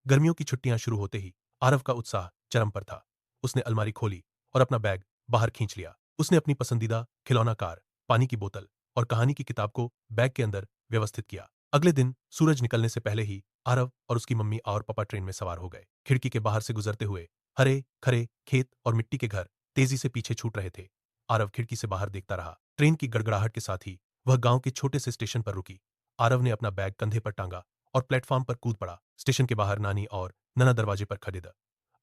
गर्मियों की छुट्टियां शुरू होते ही आरव का उत्साह चरम पर था। उसने अलमारी खोली और अपना बैग बाहर खींच लिया। उसने अपनी पसंदीदा खिलौना कार, पानी की बोतल और कहानी की किताब को बैग के अंदर व्यवस्थित किया। अगले दिन सूरज निकलने से पहले ही आरव और उसकी मम्मी और पापा ट्रेन में सवार हो गए। खिड़की के बाहर से गुजरते हुए हरे खरे खेत और मिट्टी के घर तेजी से पीछे छूट रहे थे। आरव खिड़की से बाहर देखता रहा। ट्रेन की गड़गड़ाहट के साथ ही वह गांव के छोटे से स्टेशन पर रुकी। आरव ने अपना बैग कंधे पर टांगा और प्लेटफॉर्म पर कूद पड़ा। स्टेशन के बाहर नानी और नना दरवाजे पर खड़े थे।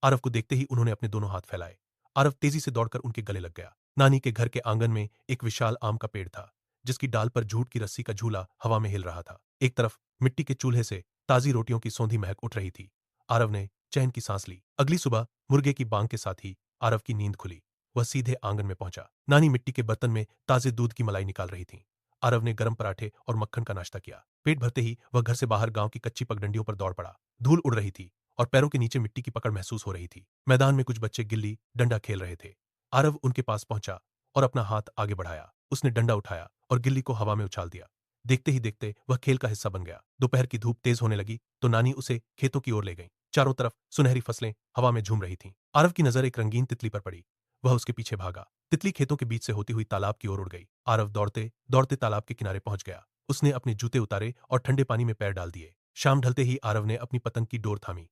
आरव को देखते ही उन्होंने अपने दोनों हाथ फैलाए। आरव तेजी से दौड़कर उनके गले लग गया। नानी के घर के आंगन में एक विशाल आम का पेड़ था, जिसकी डाल पर जूट की रस्सी का झूला हवा में हिल रहा था। एक तरफ मिट्टी के चूल्हे से ताजी रोटियों की सौंधी महक उठ रही थी। आरव ने चैन की सांस ली। अगली सुबह मुर्गे की बांग के साथ ही आरव की नींद खुली। वह सीधे आंगन में पहुंचा। नानी मिट्टी के बर्तन में ताजे दूध की मलाई निकाल रही थी। आरव ने गर्म पराठे और मक्खन का नाश्ता किया। पेट भरते ही वह घर से बाहर गांव की कच्ची पगडंडियों पर दौड़ पड़ा। धूल उड़ रही थी और पैरों के नीचे मिट्टी की पकड़ महसूस हो रही थी। मैदान में कुछ बच्चे गिल्ली डंडा खेल रहे थे। आरव उनके पास पहुंचा और अपना हाथ आगे बढ़ाया। उसने डंडा उठाया और गिल्ली को हवा में उछाल दिया। देखते ही देखते वह खेल का हिस्सा बन गया। दोपहर की धूप तेज होने लगी तो नानी उसे खेतों की ओर ले गई। चारों तरफ सुनहरी फसलें हवा में झूम रही थीं। आरव की नजर एक रंगीन तितली पर पड़ी। वह उसके पीछे भागा। तितली खेतों के बीच से होती हुई तालाब की ओर उड़ गई। आरव दौड़ते दौड़ते तालाब के किनारे पहुंच गया। उसने अपने जूते उतारे और ठंडे पानी में पैर डाल दिए। शाम ढलते ही आरव ने अपनी पतंग की डोर थामी।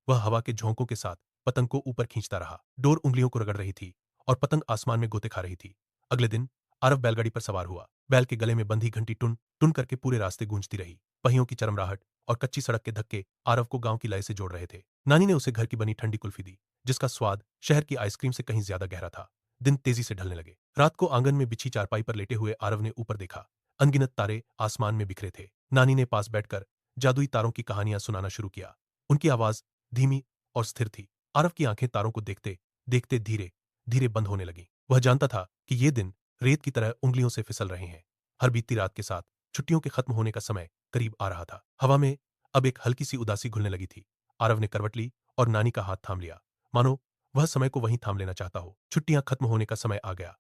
वह हवा के झोंकों के साथ पतंग को ऊपर खींचता रहा। डोर उंगलियों को रगड़ रही थी और पतंग आसमान में गोते खा रही थी। अगले दिन आरव बैलगाड़ी पर सवार हुआ। बैल के गले में बंधी घंटी टुन टुन करके पूरे रास्ते गूंजती रही। पहियों की चरमराहट और कच्ची सड़क के धक्के आरव को गांव की लय से जोड़ रहे थे। नानी ने उसे घर की बनी ठंडी कुल्फी दी, जिसका स्वाद शहर की आइसक्रीम से कहीं ज्यादा गहरा था। दिन तेजी से ढलने लगे। रात को आंगन में बिछी चारपाई पर लेटे हुए आरव ने ऊपर देखा। अनगिनत तारे आसमान में बिखरे थे। नानी ने पास बैठकर जादुई तारों की कहानियां सुनाना शुरू किया। उनकी आवाज धीमी और स्थिर थी। आरव की आंखें तारों को देखते देखते धीरे धीरे बंद होने लगीं। वह जानता था कि ये दिन रेत की तरह उंगलियों से फिसल रहे हैं। हर बीतती रात के साथ छुट्टियों के खत्म होने का समय करीब आ रहा था। हवा में अब एक हल्की सी उदासी घुलने लगी थी। आरव ने करवट ली और नानी का हाथ थाम लिया, मानो वह समय को वहीं थाम लेना चाहता हो। छुट्टियां खत्म होने का समय आ गया।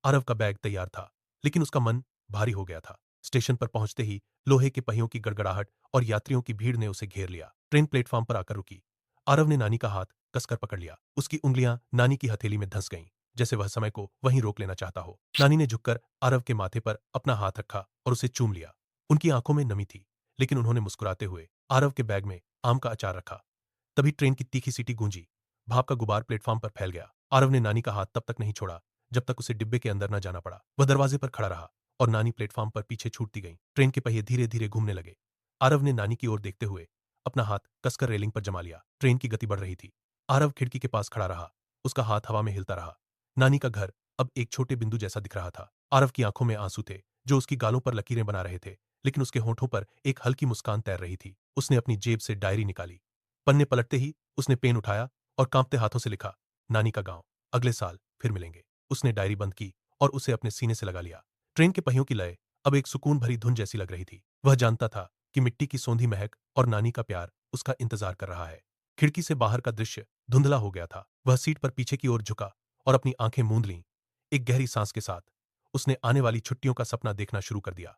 आरव का बैग तैयार था, लेकिन उसका मन भारी हो गया था। स्टेशन पर पहुंचते ही लोहे के पहियों की गड़गड़ाहट और यात्रियों की भीड़ ने उसे घेर लिया। ट्रेन प्लेटफॉर्म पर आकर रुकी। आरव ने नानी का हाथ कसकर पकड़ लिया। उसकी उंगलियां नानी की हथेली में धंस गईं, जैसे वह समय को वहीं रोक लेना चाहता हो। नानी ने झुककर आरव के माथे पर अपना हाथ रखा और उसे चूम लिया। उनकी आंखों में नमी थी, लेकिन उन्होंने मुस्कुराते हुए आरव के बैग में आम का अचार रखा। तभी ट्रेन की तीखी सीटी गूंजी। भाप का गुबार प्लेटफॉर्म पर फैल गया। आरव ने नानी का हाथ तब तक नहीं छोड़ा जब तक उसे डिब्बे के अंदर न जाना पड़ा। वह दरवाजे पर खड़ा रहा और नानी प्लेटफॉर्म पर पीछे छूटती गई। ट्रेन के पहिए धीरे धीरे घूमने लगे। आरव ने नानी की ओर देखते हुए अपना हाथ कसकर रेलिंग पर जमा लिया। ट्रेन की गति बढ़ रही थी। आरव खिड़की के पास खड़ा रहा। उसका हाथ हवा में हिलता रहा। नानी का घर अब एक छोटे बिंदु जैसा दिख रहा था। आरव की आंखों में आंसू थे, जो उसकी गालों पर लकीरें बना रहे थे, लेकिन उसके होठों पर एक हल्की मुस्कान तैर रही थी। उसने अपनी जेब से डायरी निकाली। पन्ने पलटते ही उसने पेन उठाया और कांपते हाथों से लिखा, नानी का गांव, अगले साल फिर मिलेंगे। उसने डायरी बंद की और उसे अपने सीने से लगा लिया। ट्रेन के पहियों की लय अब एक सुकून भरी धुन जैसी लग रही थी। वह जानता था कि मिट्टी की सौंधी महक और नानी का प्यार उसका इंतजार कर रहा है। खिड़की से बाहर का दृश्य धुंधला हो गया था। वह सीट पर पीछे की ओर झुका और अपनी आंखें मूंद लीं। एक गहरी सांस के साथ उसने आने वाली छुट्टियों का सपना देखना शुरू कर दिया।